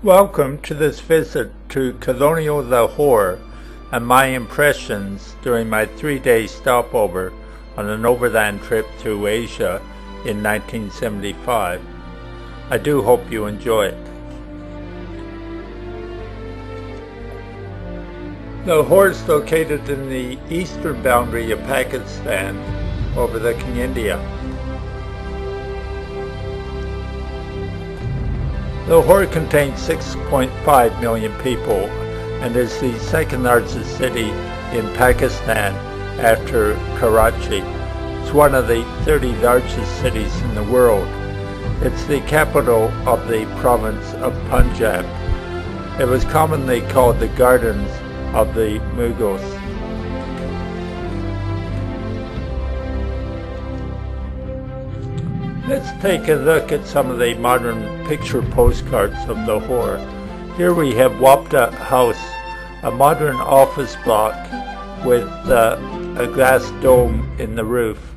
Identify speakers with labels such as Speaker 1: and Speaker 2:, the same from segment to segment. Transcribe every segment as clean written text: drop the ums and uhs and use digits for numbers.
Speaker 1: Welcome to this visit to Colonial, Lahore and my impressions during my 3-day stopover on an overland trip through Asia in 1975. I do hope you enjoy it. Lahore is located in the eastern boundary of Pakistan, overlooking India. Lahore contains 6.5 million people and is the second largest city in Pakistan after Karachi. It's one of the 30 largest cities in the world. It's the capital of the province of Punjab. It was commonly called the Gardens of the Mughals. Let's take a look at some of the modern picture postcards of Lahore. Here we have Wapda House, a modern office block with a glass dome in the roof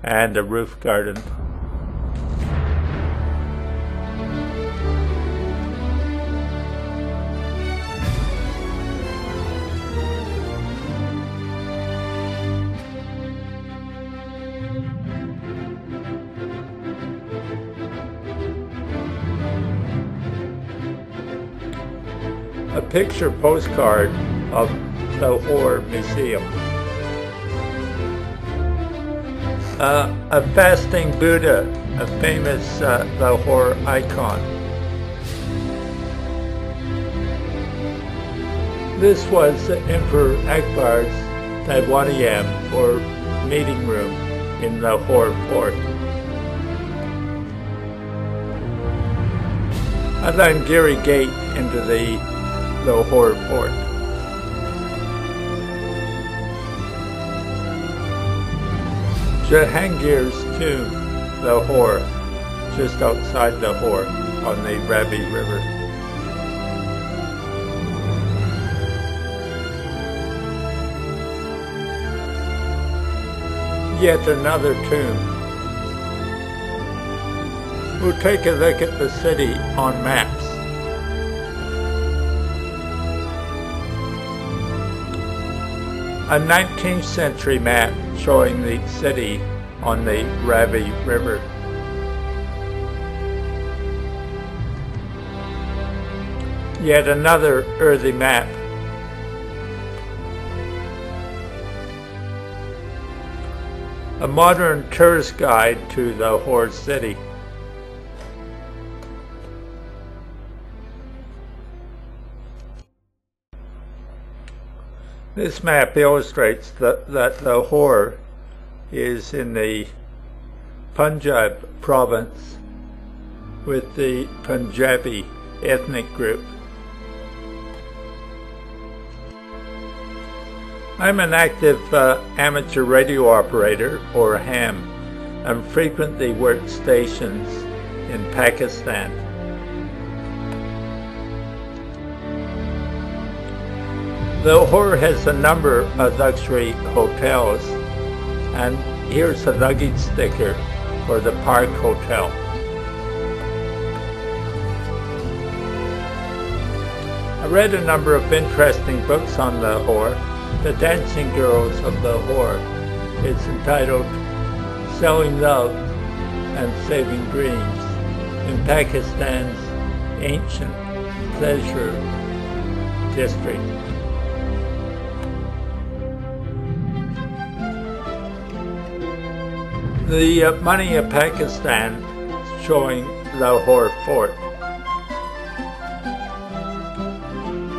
Speaker 1: and a roof garden. A picture postcard of Lahore Museum. A fasting Buddha, a famous Lahore icon. This was Emperor Akbar's Diwaniyam, or meeting room, in Lahore Fort. Alangiri Gate into the Lahore Fort. Jahangir's tomb, Lahore, just outside Lahore on the Ravi River. Yet another tomb. We'll take a look at the city on maps. A 19th century map showing the city on the Ravi River. Yet another early map. A modern tourist guide to Lahore city. This map illustrates that Lahore is in the Punjab province with the Punjabi ethnic group. I'm an active amateur radio operator, or ham, and frequently work stations in Pakistan. Lahore has a number of luxury hotels, and here's a luggage sticker for the Park Hotel. I read a number of interesting books on Lahore. The Dancing Girls of Lahore is entitled Selling Love and Saving Dreams in Pakistan's Ancient Pleasure District. The money of Pakistan showing Lahore Fort.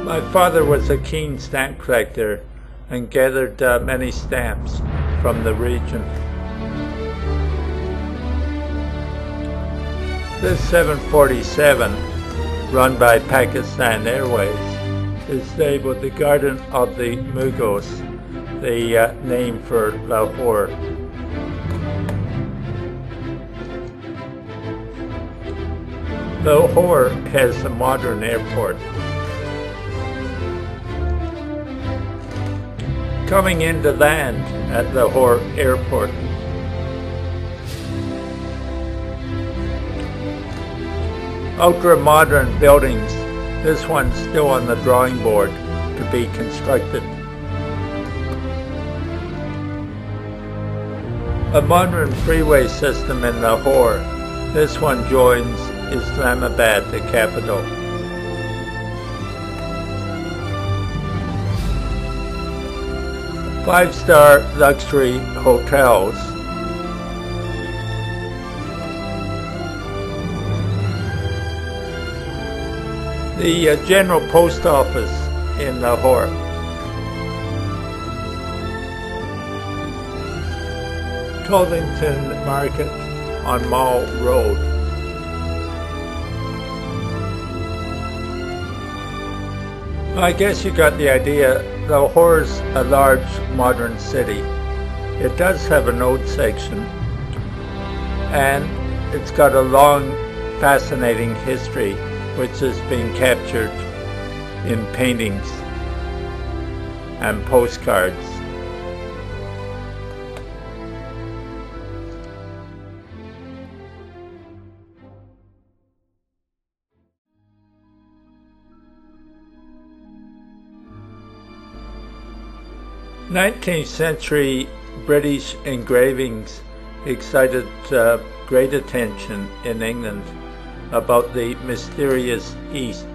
Speaker 1: My father was a keen stamp collector and gathered many stamps from the region. This 747, run by Pakistan Airways, is labeled the Garden of the Mughals, the name for Lahore. Lahore has a modern airport. Coming into land at Lahore Airport. ultra-modern buildings This one's still on the drawing board to be constructed. A modern freeway system in Lahore. This one joins Islamabad, the capital. Five-star luxury hotels. The General Post Office in Lahore. Tollington Market on Mall Road. Well, I guess you got the idea. Lahore's a large modern city. It does have an old section, and it's got a long, fascinating history which has been captured in paintings and postcards. Nineteenth century British engravings excited great attention in England about the mysterious East.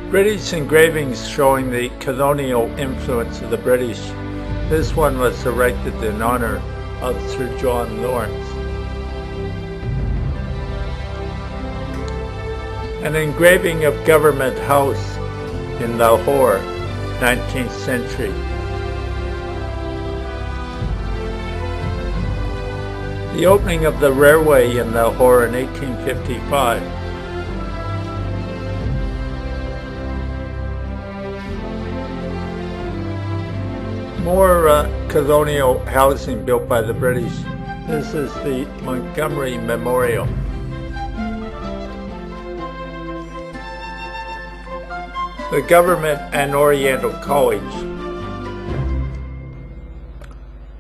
Speaker 1: British engravings showing the colonial influence of the British. This one was erected in honor of Sir John Lawrence. An engraving of Government House in Lahore, 19th century. The opening of the railway in Lahore in 1855. More colonial housing built by the British. This is the Montgomery Memorial. The Government and Oriental College.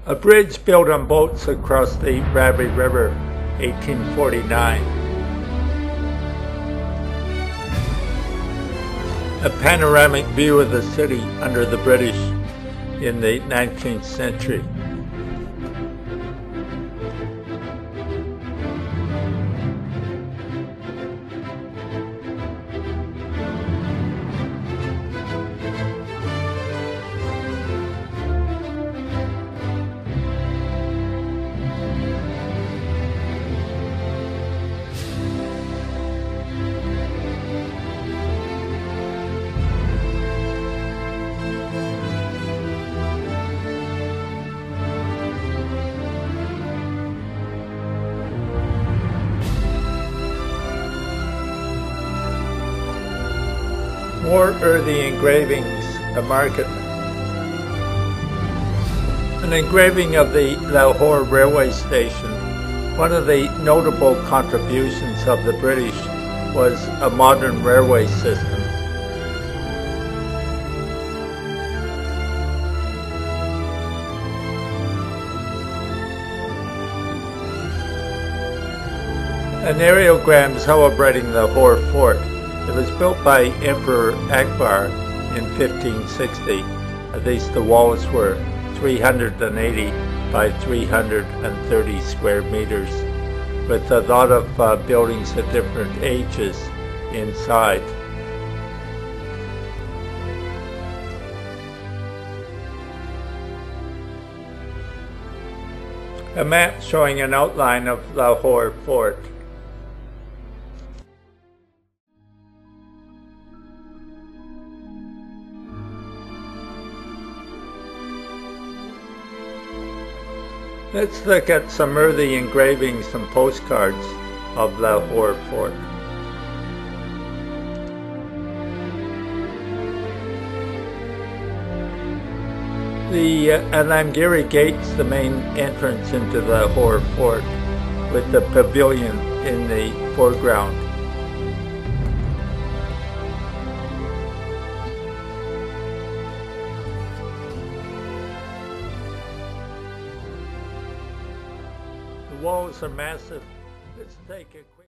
Speaker 1: A bridge built on boats across the Ravi River, 1849. A panoramic view of the city under the British in the 19th century. More earthy engravings, a market. An engraving of the Lahore railway station. One of the notable contributions of the British was a modern railway system. An aerogram celebrating the Lahore Fort. It was built by Emperor Akbar in 1560. At least the walls were 380 by 330 square meters, with a lot of buildings at different ages inside. A map showing an outline of Lahore Fort. Let's look at some early engravings and postcards of Lahore Fort. The Alamgiri Gate's the main entrance into Lahore Fort, with the pavilion in the foreground. The walls are massive. Let's take a quick